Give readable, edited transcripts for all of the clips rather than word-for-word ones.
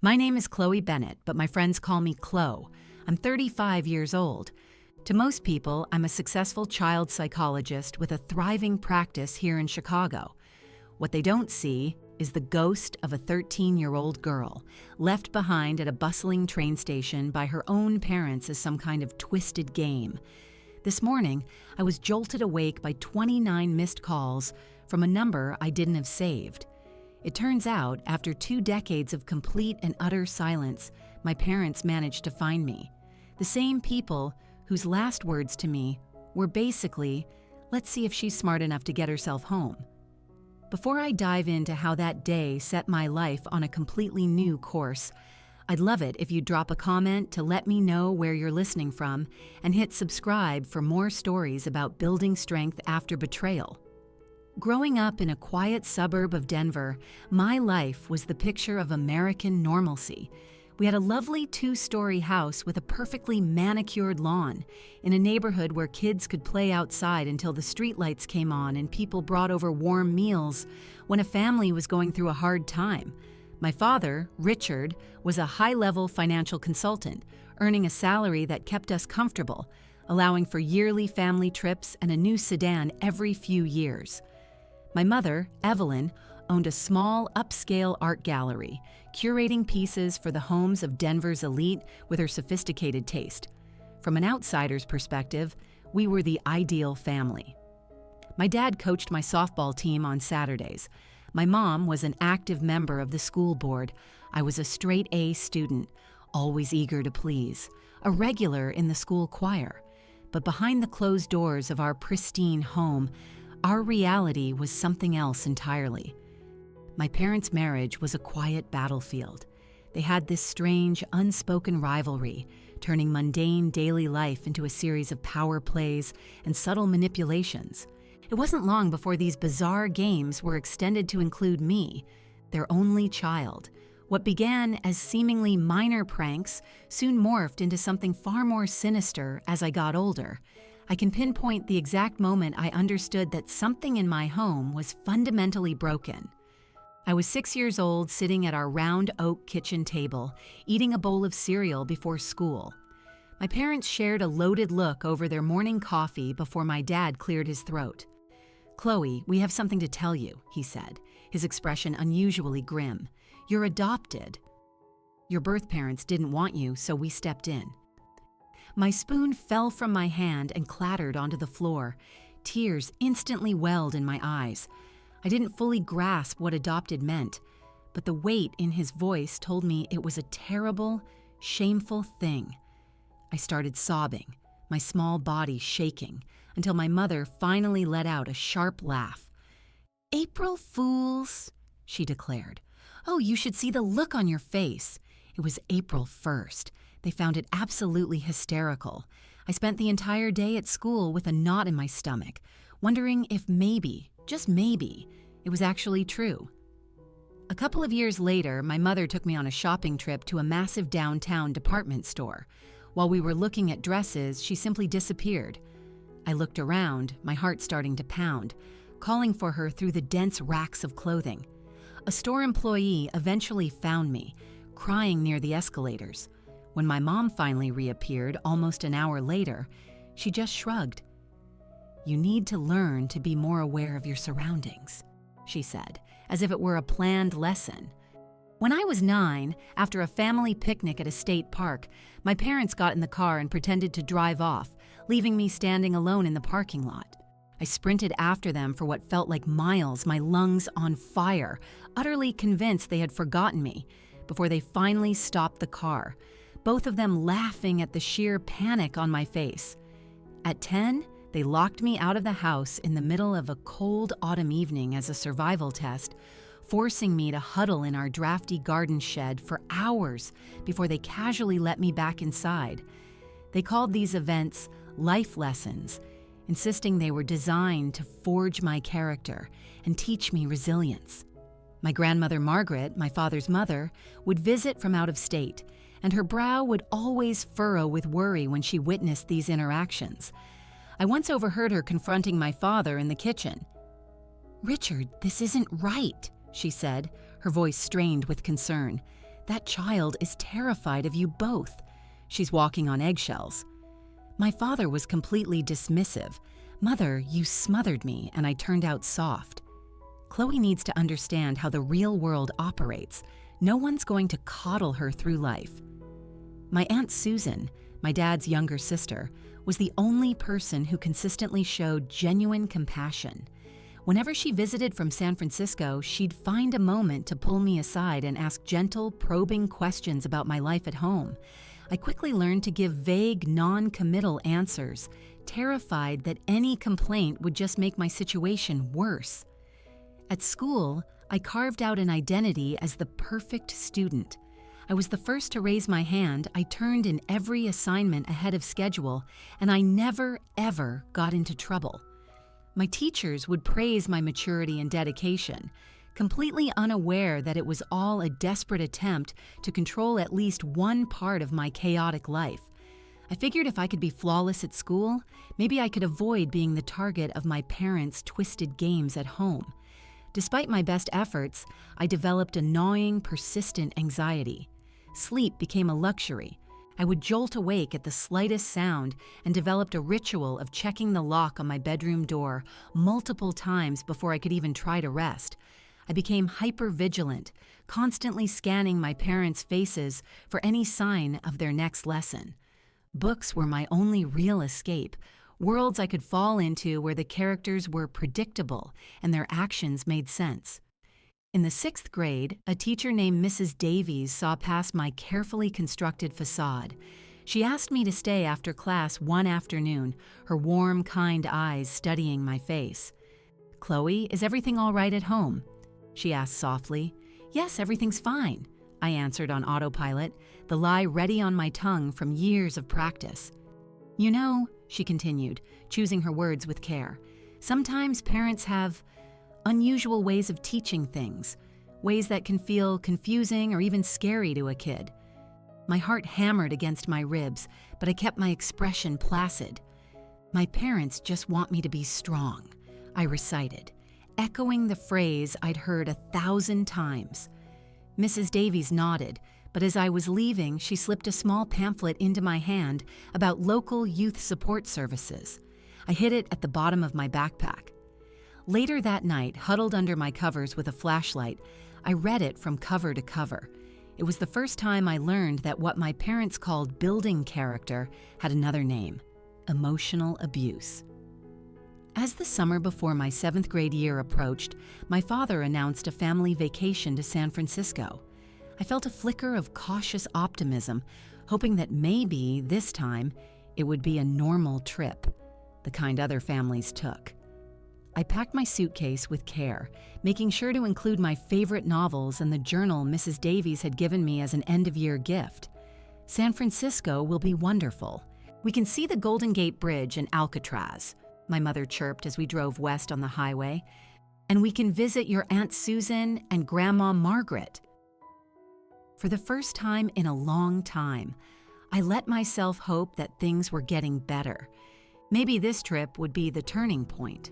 My name is Chloe Bennett, but my friends call me Chloe. I'm 35 years old. To most people, I'm a successful child psychologist with a thriving practice here in Chicago. What they don't see is the ghost of a 13-year-old girl left behind at a bustling train station by her own parents as some kind of twisted game. This morning, I was jolted awake by 29 missed calls from a number I didn't have saved. It turns out, after 2 decades of complete and utter silence, my parents managed to find me. The same people whose last words to me were basically, "Let's see if she's smart enough to get herself home." Before I dive into how that day set my life on a completely new course, I'd love it if you'd drop a comment to let me know where you're listening from and hit subscribe for more stories about building strength after betrayal. Growing up in a quiet suburb of Denver, my life was the picture of American normalcy. We had a lovely 2-story house with a perfectly manicured lawn in a neighborhood where kids could play outside until the streetlights came on and people brought over warm meals when a family was going through a hard time. My father, Richard, was a high-level financial consultant, earning a salary that kept us comfortable, allowing for yearly family trips and a new sedan every few years. My mother, Evelyn, owned a small, upscale art gallery, curating pieces for the homes of Denver's elite with her sophisticated taste. From an outsider's perspective, we were the ideal family. My dad coached my softball team on Saturdays. My mom was an active member of the school board. I was a straight-A student, always eager to please, a regular in the school choir. But behind the closed doors of our pristine home, our reality was something else entirely. My parents' marriage was a quiet battlefield. They had this strange, unspoken rivalry, turning mundane daily life into a series of power plays and subtle manipulations. It wasn't long before these bizarre games were extended to include me, their only child. What began as seemingly minor pranks soon morphed into something far more sinister as I got older. I can pinpoint the exact moment I understood that something in my home was fundamentally broken. I was 6 years old, sitting at our round oak kitchen table, eating a bowl of cereal before school. My parents shared a loaded look over their morning coffee before my dad cleared his throat. "Chloe, we have something to tell you," he said, his expression unusually grim. "You're adopted. Your birth parents didn't want you, so we stepped in." My spoon fell from my hand and clattered onto the floor. Tears instantly welled in my eyes. I didn't fully grasp what adopted meant, but the weight in his voice told me it was a terrible, shameful thing. I started sobbing, my small body shaking, until my mother finally let out a sharp laugh. "April Fools," she declared. "Oh, you should see the look on your face." It was April 1st. They found it absolutely hysterical. I spent the entire day at school with a knot in my stomach, wondering if maybe, just maybe, it was actually true. A couple of years later, my mother took me on a shopping trip to a massive downtown department store. While we were looking at dresses, she simply disappeared. I looked around, my heart starting to pound, calling for her through the dense racks of clothing. A store employee eventually found me, crying near the escalators. When my mom finally reappeared almost an hour later, she just shrugged. "You need to learn to be more aware of your surroundings," she said, as if it were a planned lesson. When I was 9, after a family picnic at a state park, my parents got in the car and pretended to drive off, leaving me standing alone in the parking lot. I sprinted after them for what felt like miles, my lungs on fire, utterly convinced they had forgotten me, before they finally stopped the car, both of them laughing at the sheer panic on my face. At 10, they locked me out of the house in the middle of a cold autumn evening as a survival test, forcing me to huddle in our drafty garden shed for hours before they casually let me back inside. They called these events life lessons, insisting they were designed to forge my character and teach me resilience. My grandmother Margaret, my father's mother, would visit from out of state, and her brow would always furrow with worry when she witnessed these interactions. I once overheard her confronting my father in the kitchen. "Richard, this isn't right," she said, her voice strained with concern. That child is terrified of you both. She's walking on eggshells." My father was completely dismissive. "Mother, you smothered me," and I turned out soft. Chloe needs to understand how the real world operates. No one's going to coddle her through life. My Aunt Susan, my dad's younger sister, was the only person who consistently showed genuine compassion. Whenever she visited from San Francisco, she'd find a moment to pull me aside and ask gentle, probing questions about my life at home. I quickly learned to give vague, non-committal answers, terrified that any complaint would just make my situation worse. At school, I carved out an identity as the perfect student. I was the first to raise my hand, I turned in every assignment ahead of schedule, and I never, ever got into trouble. My teachers would praise my maturity and dedication, completely unaware that it was all a desperate attempt to control at least one part of my chaotic life. I figured if I could be flawless at school, maybe I could avoid being the target of my parents' twisted games at home. Despite my best efforts, I developed a gnawing, persistent anxiety. Sleep became a luxury. I would jolt awake at the slightest sound and developed a ritual of checking the lock on my bedroom door multiple times before I could even try to rest. I became hyper-vigilant, constantly scanning my parents' faces for any sign of their next lesson. Books were my only real escape, worlds I could fall into where the characters were predictable and their actions made sense. In the 6th grade, a teacher named Mrs. Davies saw past my carefully constructed facade. She asked me to stay after class one afternoon, her warm, kind eyes studying my face. "Chloe, is everything all right at home?" she asked softly. "Yes, everything's fine," I answered on autopilot, the lie ready on my tongue from years of practice. "You know," she continued, choosing her words with care, "sometimes parents have unusual ways of teaching things, ways that can feel confusing or even scary to a kid." My heart hammered against my ribs, but I kept my expression placid. "My parents just want me to be strong," I recited, echoing the phrase I'd heard 1,000 times. Mrs. Davies nodded, but as I was leaving, she slipped a small pamphlet into my hand about local youth support services. I hid it at the bottom of my backpack. Later that night, huddled under my covers with a flashlight, I read it from cover to cover. It was the first time I learned that what my parents called building character had another name: emotional abuse. As the summer before my 7th grade year approached, my father announced a family vacation to San Francisco. I felt a flicker of cautious optimism, hoping that maybe this time it would be a normal trip, the kind other families took. I packed my suitcase with care, making sure to include my favorite novels and the journal Mrs. Davies had given me as an end-of-year gift. "San Francisco will be wonderful. We can see the Golden Gate Bridge and Alcatraz," my mother chirped as we drove west on the highway. "And we can visit your Aunt Susan and Grandma Margaret." For the first time in a long time, I let myself hope that things were getting better. Maybe this trip would be the turning point.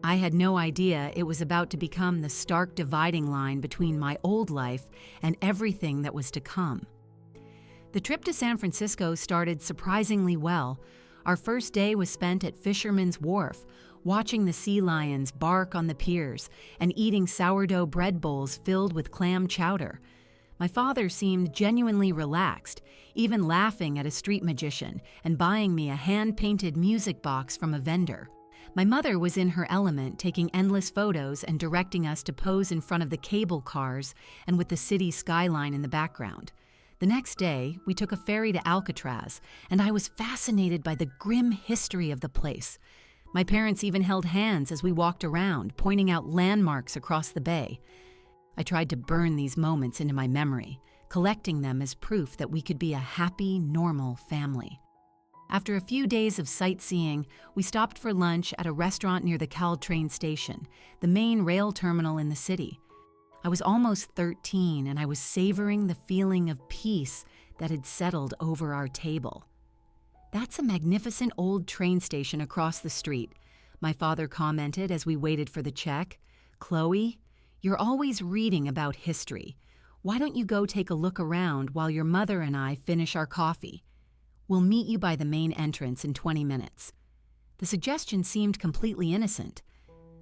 I had no idea it was about to become the stark dividing line between my old life and everything that was to come. The trip to San Francisco started surprisingly well. Our first day was spent at Fisherman's Wharf, watching the sea lions bark on the piers and eating sourdough bread bowls filled with clam chowder. My father seemed genuinely relaxed, even laughing at a street magician and buying me a hand-painted music box from a vendor. My mother was in her element, taking endless photos and directing us to pose in front of the cable cars and with the city skyline in the background. The next day, we took a ferry to Alcatraz, and I was fascinated by the grim history of the place. My parents even held hands as we walked around, pointing out landmarks across the bay. I tried to burn these moments into my memory, collecting them as proof that we could be a happy, normal family. After a few days of sightseeing, we stopped for lunch at a restaurant near the Caltrain station, the main rail terminal in the city. I was almost 13, and I was savoring the feeling of peace that had settled over our table. "That's a magnificent old train station across the street," my father commented as we waited for the check. "Chloe, you're always reading about history. Why don't you go take a look around while your mother and I finish our coffee? We'll meet you by the main entrance in 20 minutes. The suggestion seemed completely innocent.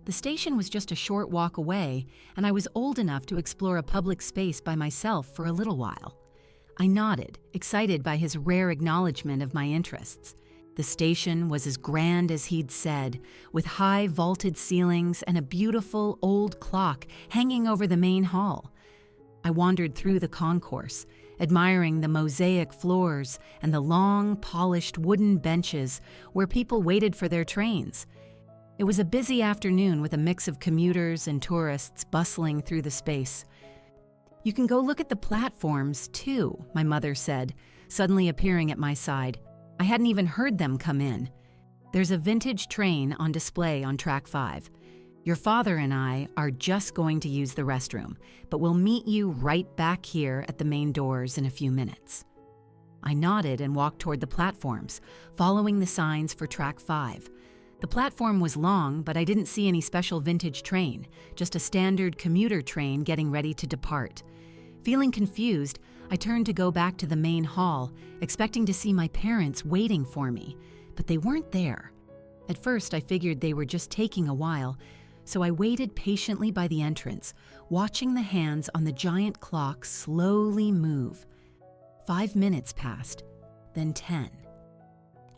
The station was just a short walk away, and I was old enough to explore a public space by myself for a little while. I nodded, excited by his rare acknowledgement of my interests. The station was as grand as he'd said, with high vaulted ceilings and a beautiful old clock hanging over the main hall. I wandered through the concourse, admiring the mosaic floors and the long, polished wooden benches where people waited for their trains. It was a busy afternoon with a mix of commuters and tourists bustling through the space. "You can go look at the platforms, too," my mother said, suddenly appearing at my side. I hadn't even heard them come in. "There's a vintage train on display on track 5. Your father and I are just going to use the restroom, but we'll meet you right back here at the main doors in a few minutes." I nodded and walked toward the platforms, following the signs for track 5. The platform was long, but I didn't see any special vintage train, just a standard commuter train getting ready to depart. Feeling confused, I turned to go back to the main hall, expecting to see my parents waiting for me, but they weren't there. At first, I figured they were just taking a while, so I waited patiently by the entrance, watching the hands on the giant clock slowly move. 5 minutes passed, then 10.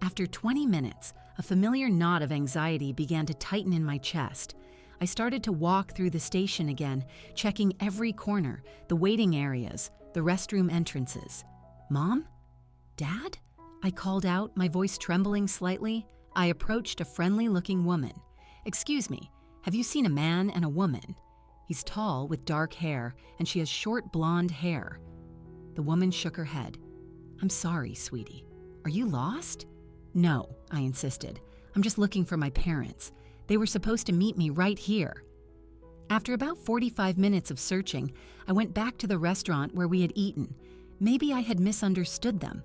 After 20 minutes, a familiar knot of anxiety began to tighten in my chest. I started to walk through the station again, checking every corner, the waiting areas, the restroom entrances. "Mom? Dad?" I called out, my voice trembling slightly. I approached a friendly-looking woman. "Excuse me, have you seen a man and a woman?" He's tall with dark hair, and she has short blonde hair. The woman shook her head. "I'm sorry, sweetie. Are you lost?" "No," I insisted. "I'm just looking for my parents. They were supposed to meet me right here." After about 45 minutes of searching, I went back to the restaurant where we had eaten. Maybe I had misunderstood them.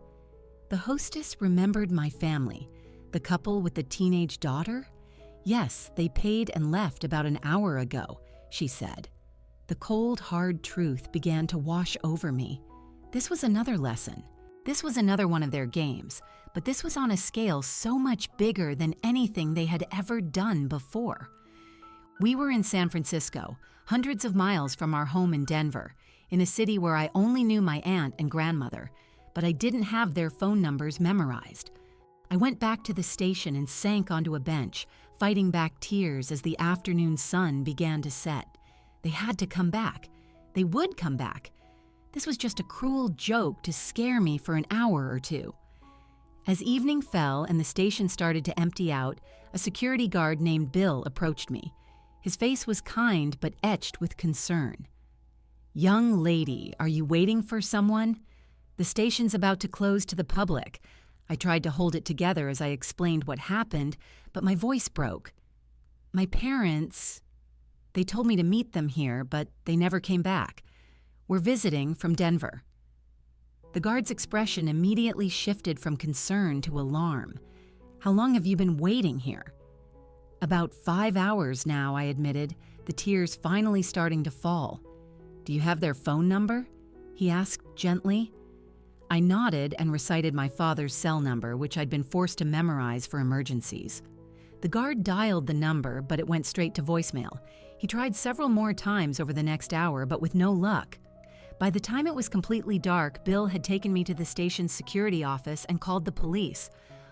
The hostess remembered my family. The couple with the teenage daughter? "Yes, they paid and left about an hour ago," she said. The cold, hard truth began to wash over me. This was another lesson. This was another one of their games, but this was on a scale so much bigger than anything they had ever done before. We were in San Francisco, hundreds of miles from our home in Denver, in a city where I only knew my aunt and grandmother, but I didn't have their phone numbers memorized. I went back to the station and sank onto a bench, fighting back tears as the afternoon sun began to set. They had to come back. They would come back. This was just a cruel joke to scare me for an hour or two. As evening fell and the station started to empty out, a security guard named Bill approached me. His face was kind but etched with concern. "Young lady, are you waiting for someone? The station's about to close to the public." I tried to hold it together as I explained what happened, but my voice broke. "My parents, they told me to meet them here, but they never came back. We're visiting from Denver." The guard's expression immediately shifted from concern to alarm. "How long have you been waiting here?" "About 5 hours now," I admitted, the tears finally starting to fall. "Do you have their phone number?" he asked gently. I nodded and recited my father's cell number, which I'd been forced to memorize for emergencies. The guard dialed the number, but it went straight to voicemail. He tried several more times over the next hour, but with no luck. By the time it was completely dark, Bill had taken me to the station's security office and called the police.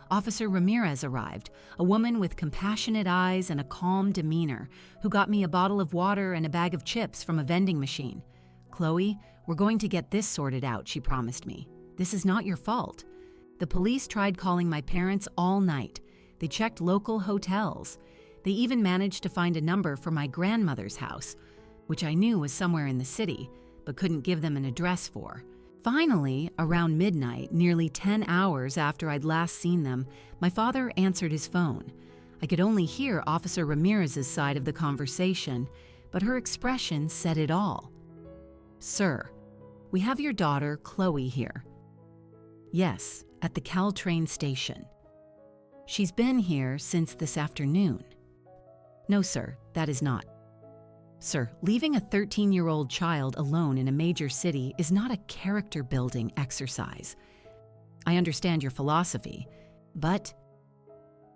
Officer Ramirez arrived, a woman with compassionate eyes and a calm demeanor, who got me a bottle of water and a bag of chips from a vending machine. "Chloe, we're going to get this sorted out," she promised me. "This is not your fault." The police tried calling my parents all night. They checked local hotels. They even managed to find a number for my grandmother's house, which I knew was somewhere in the city, but couldn't give them an address for. Finally, around midnight, nearly 10 hours after I'd last seen them, my father answered his phone. I could only hear Officer Ramirez's side of the conversation, but her expression said it all. "Sir, we have your daughter, Chloe, here." "Yes, at the Caltrain station." "She's been here since this afternoon." "No, sir, that is not." Sir, leaving a 13-year-old child alone in a major city is not a character-building exercise. I understand your philosophy, but...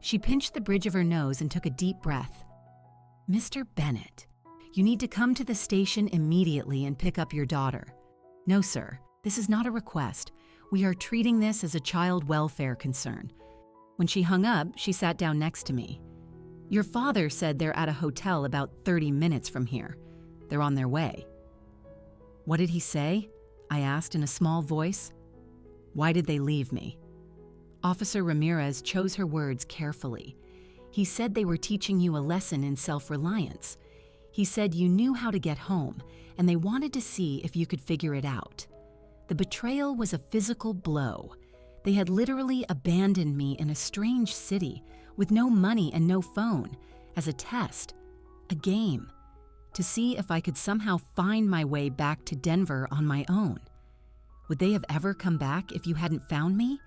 She pinched the bridge of her nose and took a deep breath. Mr. Bennett, you need to come to the station immediately and pick up your daughter. No, sir, this is not a request. We are treating this as a child welfare concern. When she hung up, she sat down next to me. Your father said they're at a hotel about 30 minutes from here. They're on their way. What did he say? I asked in a small voice. Why did they leave me? Officer Ramirez chose her words carefully. He said they were teaching you a lesson in self-reliance. He said you knew how to get home, and they wanted to see if you could figure it out. The betrayal was a physical blow. They had literally abandoned me in a strange city with no money and no phone, as a test, a game, to see if I could somehow find my way back to Denver on my own. Would they have ever come back if you hadn't found me?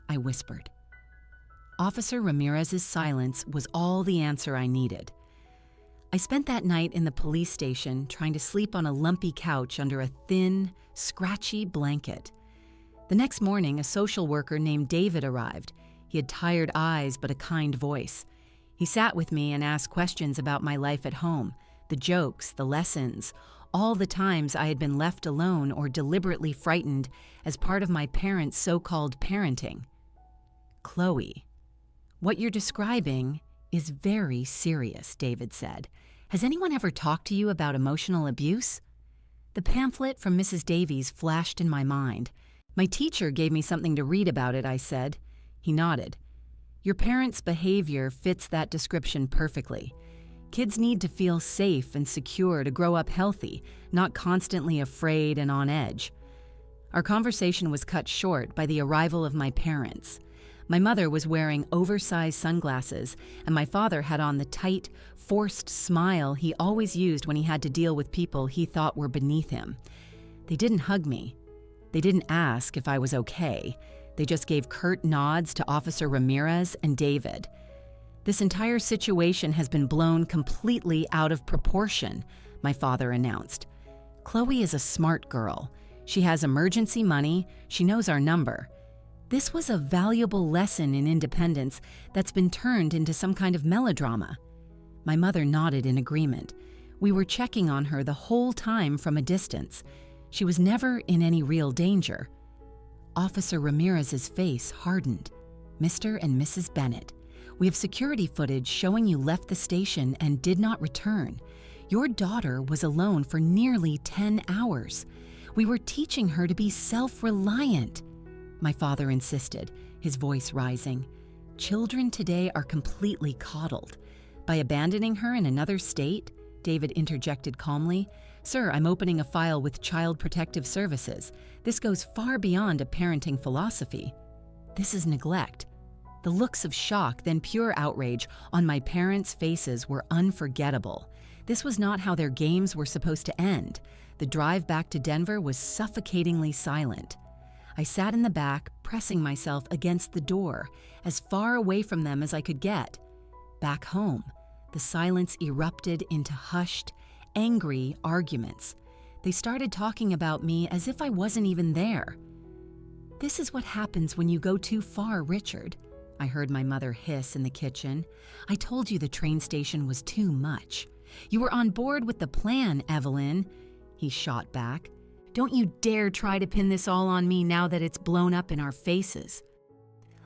I whispered. Officer Ramirez's silence was all the answer I needed. I spent that night in the police station trying to sleep on a lumpy couch under a thin, scratchy blanket. The next morning, a social worker named David arrived. He had tired eyes but a kind voice. He sat with me and asked questions about my life at home, the jokes, the lessons, all the times I had been left alone or deliberately frightened as part of my parents' so-called parenting. Chloe, what you're describing is very serious, David said. Has anyone ever talked to you about emotional abuse? The pamphlet from Mrs. Davies flashed in my mind. My teacher gave me something to read about it, I said. He nodded. Your parents' behavior fits that description perfectly. Kids need to feel safe and secure to grow up healthy, not constantly afraid and on edge. Our conversation was cut short by the arrival of my parents. My mother was wearing oversized sunglasses, and my father had on the tight, forced smile he always used when he had to deal with people he thought were beneath him. They didn't hug me. They didn't ask if I was okay. They just gave curt nods to Officer Ramirez and David. This entire situation has been blown completely out of proportion, my father announced. Chloe is a smart girl. She has emergency money. She knows our number. This was a valuable lesson in independence that's been turned into some kind of melodrama. My mother nodded in agreement. We were checking on her the whole time from a distance. She was never in any real danger. Officer Ramirez's face hardened. Mr. and Mrs. Bennett, we have security footage showing you left the station and did not return. Your daughter was alone for nearly 10 hours. We were teaching her to be self-reliant, my father insisted, his voice rising. Children today are completely coddled. By abandoning her in another state, David interjected calmly, Sir, I'm opening a file with Child Protective Services. This goes far beyond a parenting philosophy. This is neglect. The looks of shock, then pure outrage, on my parents' faces were unforgettable. This was not how their games were supposed to end. The drive back to Denver was suffocatingly silent. I sat in the back, pressing myself against the door, as far away from them as I could get. Back home, the silence erupted into hushed, angry arguments. They started talking about me as if I wasn't even there. This is what happens when you go too far, Richard, I heard my mother hiss in the kitchen. I told you the train station was too much. You were on board with the plan, Evelyn, he shot back. Don't you dare try to pin this all on me now that it's blown up in our faces.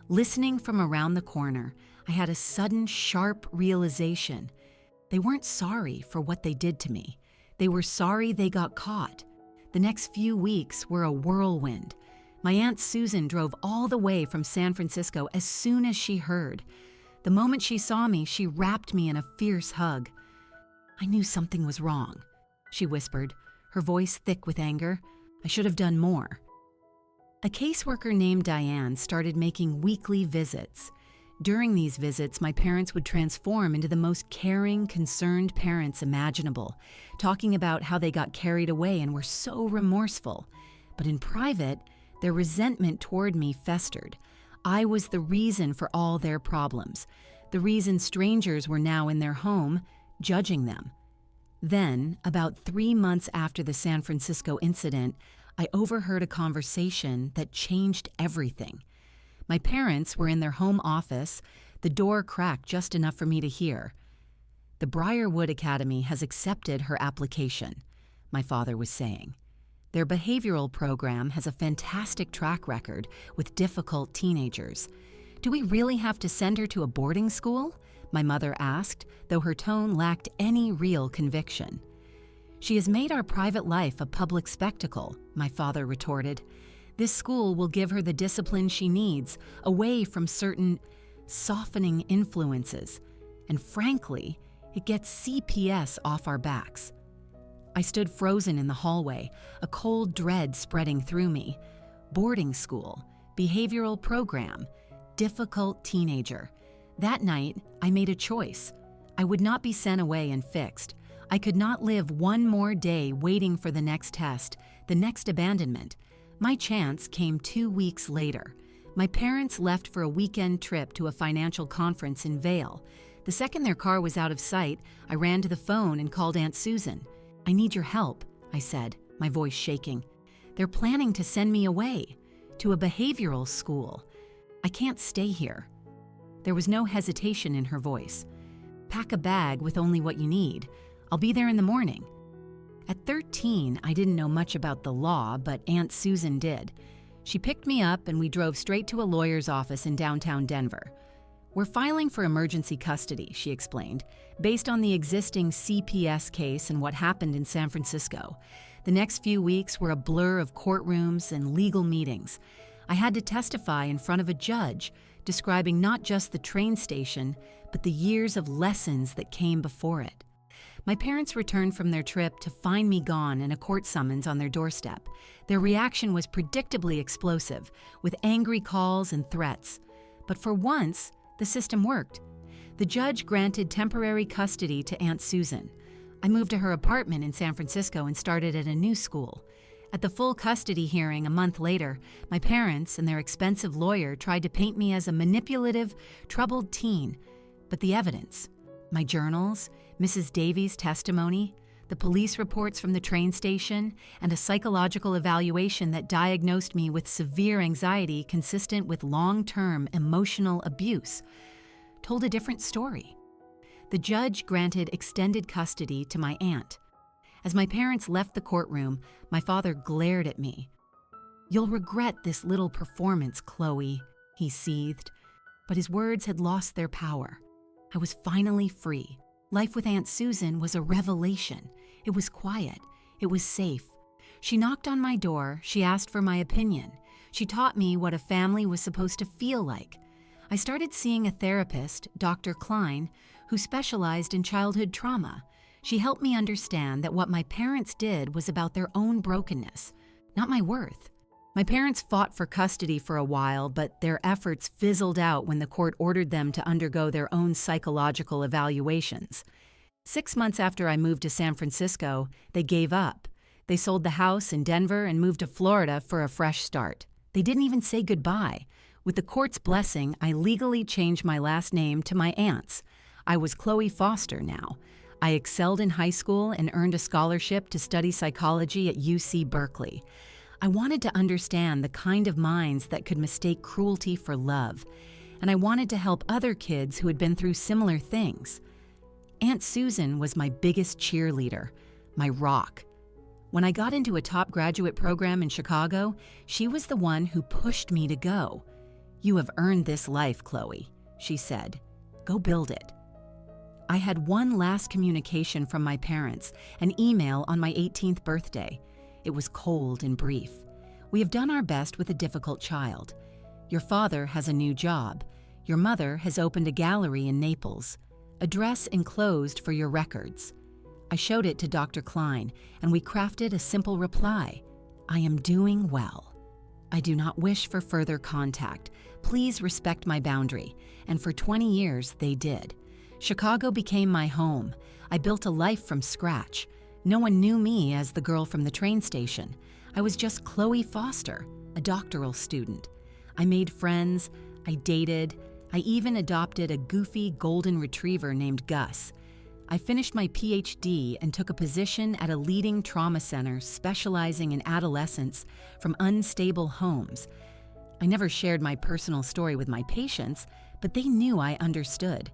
Listening from around the corner, I had a sudden, sharp realization. They weren't sorry for what they did to me. They were sorry they got caught. The next few weeks were a whirlwind. My Aunt Susan drove all the way from San Francisco as soon as she heard. The moment she saw me, she wrapped me in a fierce hug. I knew something was wrong, she whispered, her voice thick with anger. I should have done more. A caseworker named Diane started making weekly visits. During these visits, my parents would transform into the most caring, concerned parents imaginable, talking about how they got carried away and were so remorseful. But in private, their resentment toward me festered. I was the reason for all their problems, the reason strangers were now in their home, judging them. Then, about 3 months after the San Francisco incident, I overheard a conversation that changed everything. My parents were in their home office, the door cracked just enough for me to hear. "The Briarwood Academy has accepted her application," my father was saying. "Their behavioral program has a fantastic track record with difficult teenagers. Do we really have to send her to a boarding school?" my mother asked, though her tone lacked any real conviction. "She has made our private life a public spectacle," my father retorted. "This school will give her the discipline she needs, away from certain softening influences. And frankly, it gets CPS off our backs." I stood frozen in the hallway, a cold dread spreading through me. Boarding school, behavioral program, difficult teenager. That night, I made a choice. I would not be sent away and fixed. I could not live one more day waiting for the next test, the next abandonment. My chance came 2 weeks later. My parents left for a weekend trip to a financial conference in Vail. The second their car was out of sight, I ran to the phone and called Aunt Susan. "I need your help," I said, my voice shaking. "They're planning to send me away, to a behavioral school. I can't stay here." There was no hesitation in her voice. "Pack a bag with only what you need. I'll be there in the morning." At 13, I didn't know much about the law, but Aunt Susan did. She picked me up and we drove straight to a lawyer's office in downtown Denver. "We're filing for emergency custody," she explained, "based on the existing CPS case and what happened in San Francisco. The next few weeks were a blur of courtrooms and legal meetings. I had to testify in front of a judge, describing not just the train station, but the years of lessons that came before it." My parents returned from their trip to find me gone and a court summons on their doorstep. Their reaction was predictably explosive, with angry calls and threats. But for once, the system worked. The judge granted temporary custody to Aunt Susan. I moved to her apartment in San Francisco and started at a new school. At the full custody hearing a month later, my parents and their expensive lawyer tried to paint me as a manipulative, troubled teen. But the evidence, my journals, Mrs. Davies' testimony, the police reports from the train station, and a psychological evaluation that diagnosed me with severe anxiety consistent with long-term emotional abuse, told a different story. The judge granted extended custody to my aunt. As my parents left the courtroom, my father glared at me. "You'll regret this little performance, Chloe," he seethed. But his words had lost their power. I was finally free. Life with Aunt Susan was a revelation. It was quiet. It was safe. She knocked on my door. She asked for my opinion. She taught me what a family was supposed to feel like. I started seeing a therapist, Dr. Klein, who specialized in childhood trauma. She helped me understand that what my parents did was about their own brokenness, not my worth. My parents fought for custody for a while, but their efforts fizzled out when the court ordered them to undergo their own psychological evaluations. 6 months after I moved to San Francisco, they gave up. They sold the house in Denver and moved to Florida for a fresh start. They didn't even say goodbye. With the court's blessing, I legally changed my last name to my aunt's. I was Chloe Foster now. I excelled in high school and earned a scholarship to study psychology at UC Berkeley. I wanted to understand the kind of minds that could mistake cruelty for love, and I wanted to help other kids who had been through similar things. Aunt Susan was my biggest cheerleader, my rock. When I got into a top graduate program in Chicago, she was the one who pushed me to go. "You have earned this life, Chloe," she said. "Go build it." I had one last communication from my parents, an email on my 18th birthday. It was cold and brief. "We have done our best with a difficult child. Your father has a new job. Your mother has opened a gallery in Naples. Address enclosed for your records." I showed it to Dr. Klein, and we crafted a simple reply. "I am doing well. I do not wish for further contact. Please respect my boundary." And for 20 years, they did. Chicago became my home. I built a life from scratch. No one knew me as the girl from the train station. I was just Chloe Foster, a doctoral student. I made friends, I dated, I even adopted a goofy golden retriever named Gus. I finished my PhD and took a position at a leading trauma center specializing in adolescents from unstable homes. I never shared my personal story with my patients, but they knew I understood.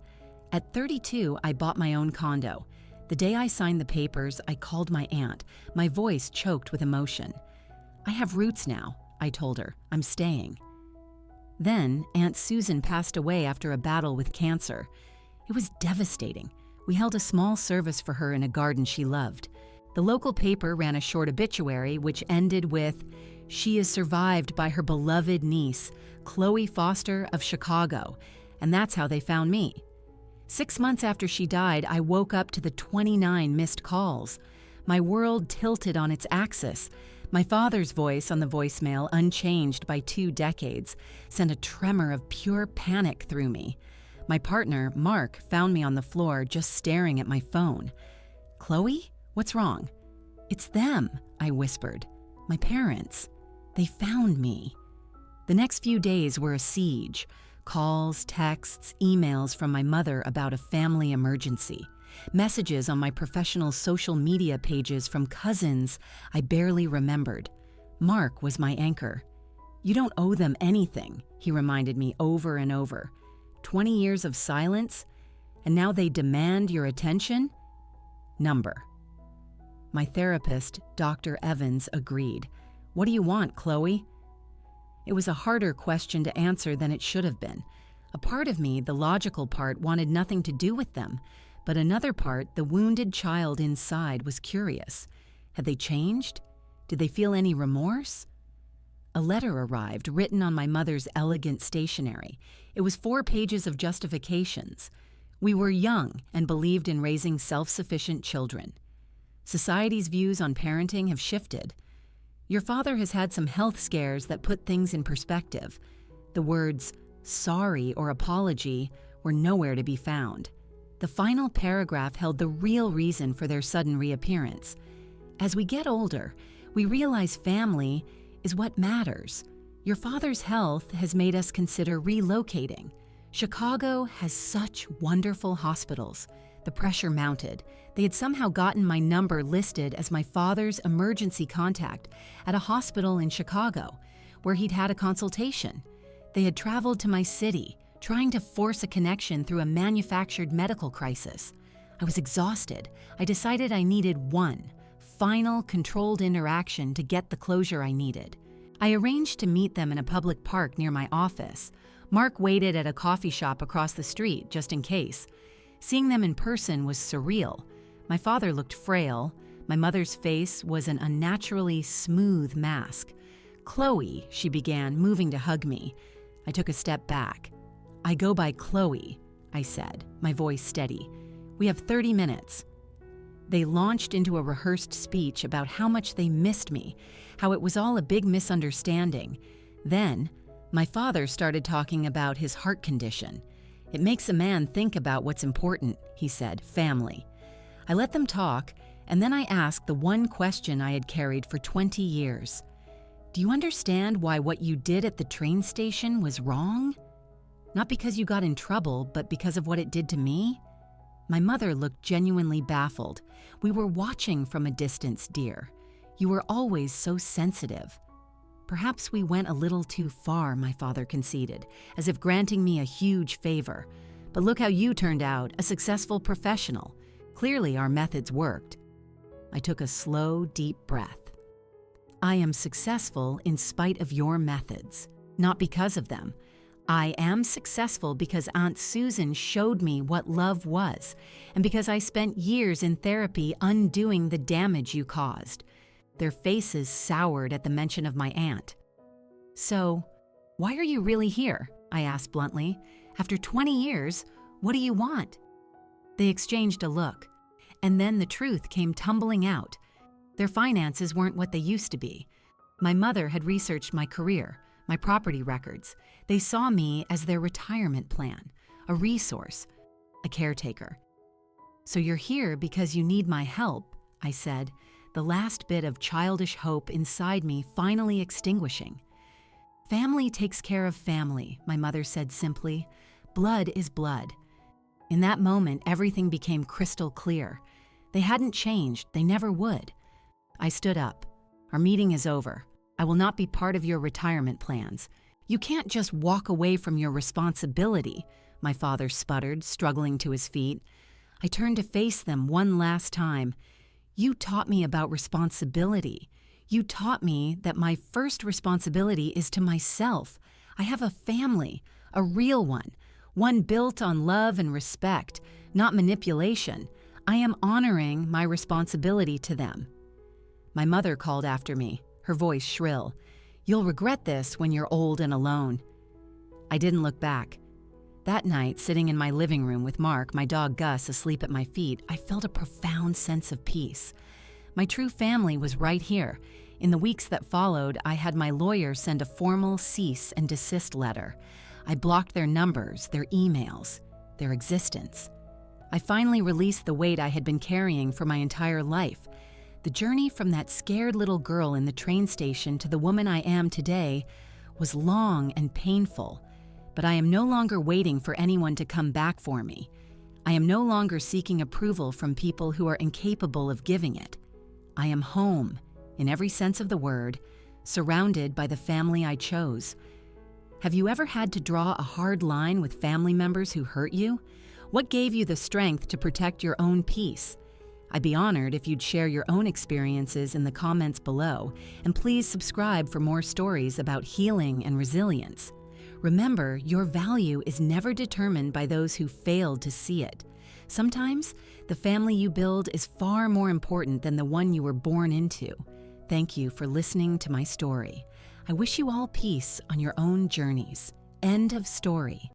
At 32, I bought my own condo. The day I signed the papers, I called my aunt, my voice choked with emotion. "I have roots now," I told her. "I'm staying." Then, Aunt Susan passed away after a battle with cancer. It was devastating. We held a small service for her in a garden she loved. The local paper ran a short obituary which ended with, "She is survived by her beloved niece, Chloe Foster of Chicago," and that's how they found me. 6 months after she died, I woke up to the 29 missed calls. My world tilted on its axis. My father's voice on the voicemail, unchanged by 2 decades, sent a tremor of pure panic through me. My partner, Mark, found me on the floor just staring at my phone. "Chloe, what's wrong?" "It's them," I whispered. "My parents. They found me." The next few days were a siege. Calls, texts, emails from my mother about a family emergency. Messages on my professional social media pages from cousins I barely remembered. Mark was my anchor. "You don't owe them anything," he reminded me over and over. 20 years of silence, and now they demand your attention? Number. My therapist, Dr. Evans, agreed. "What do you want, Chloe?" It was a harder question to answer than it should have been. A part of me, the logical part, wanted nothing to do with them, but another part, the wounded child inside, was curious. Had they changed? Did they feel any remorse? A letter arrived, written on my mother's elegant stationery. It was 4 pages of justifications. We were young and believed in raising self-sufficient children. Society's views on parenting have shifted. Your father has had some health scares that put things in perspective. The words sorry or apology were nowhere to be found. The final paragraph held the real reason for their sudden reappearance. As we get older, we realize family is what matters. Your father's health has made us consider relocating. Chicago has such wonderful hospitals. The pressure mounted. They had somehow gotten my number listed as my father's emergency contact at a hospital in Chicago, where he'd had a consultation. They had traveled to my city, trying to force a connection through a manufactured medical crisis. I was exhausted. I decided I needed one final, controlled interaction to get the closure I needed. I arranged to meet them in a public park near my office. Mark waited at a coffee shop across the street, just in case. Seeing them in person was surreal. My father looked frail. My mother's face was an unnaturally smooth mask. "Chloe," she began, moving to hug me. I took a step back. "I go by Chloe," I said, my voice steady. "We have 30 minutes. They launched into a rehearsed speech about how much they missed me, how it was all a big misunderstanding. Then, my father started talking about his heart condition. "It makes a man think about what's important," he said, "family." I let them talk, and then I asked the one question I had carried for 20 years. "Do you understand why what you did at the train station was wrong? Not because you got in trouble, but because of what it did to me?" My mother looked genuinely baffled. "We were watching from a distance, dear. You were always so sensitive." "Perhaps we went a little too far," my father conceded, as if granting me a huge favor. "But look how you turned out, a successful professional. Clearly our methods worked." I took a slow, deep breath. "I am successful in spite of your methods, not because of them. I am successful because Aunt Susan showed me what love was, and because I spent years in therapy undoing the damage you caused." Their faces soured at the mention of my aunt. "So, why are you really here?" I asked bluntly. "After 20 years, what do you want?" They exchanged a look, and then the truth came tumbling out. Their finances weren't what they used to be. My mother had researched my career, my property records. They saw me as their retirement plan, a resource, a caretaker. "So you're here because you need my help," I said, the last bit of childish hope inside me finally extinguishing. "Family takes care of family," my mother said simply. "Blood is blood." In that moment, everything became crystal clear. They hadn't changed. They never would. I stood up. Our meeting is over. I will not be part of your retirement plans. You can't just walk away from your responsibility, my father sputtered, struggling to his feet. I turned to face them one last time. You taught me about responsibility. You taught me that my first responsibility is to myself. I have a family, a real one built on love and respect, not manipulation. I am honoring my responsibility to them. My mother called after me, her voice shrill. You'll regret this when you're old and alone. I didn't look back. That night, sitting in my living room with Mark, my dog Gus, asleep at my feet, I felt a profound sense of peace. My true family was right here. In the weeks that followed, I had my lawyer send a formal cease and desist letter. I blocked their numbers, their emails, their existence. I finally released the weight I had been carrying for my entire life. The journey from that scared little girl in the train station to the woman I am today was long and painful, but I am no longer waiting for anyone to come back for me. I am no longer seeking approval from people who are incapable of giving it. I am home, in every sense of the word, surrounded by the family I chose. Have you ever had to draw a hard line with family members who hurt you? What gave you the strength to protect your own peace? I'd be honored if you'd share your own experiences in the comments below, and please subscribe for more stories about healing and resilience. Remember, your value is never determined by those who failed to see it. Sometimes, the family you build is far more important than the one you were born into. Thank you for listening to my story. I wish you all peace on your own journeys. End of story.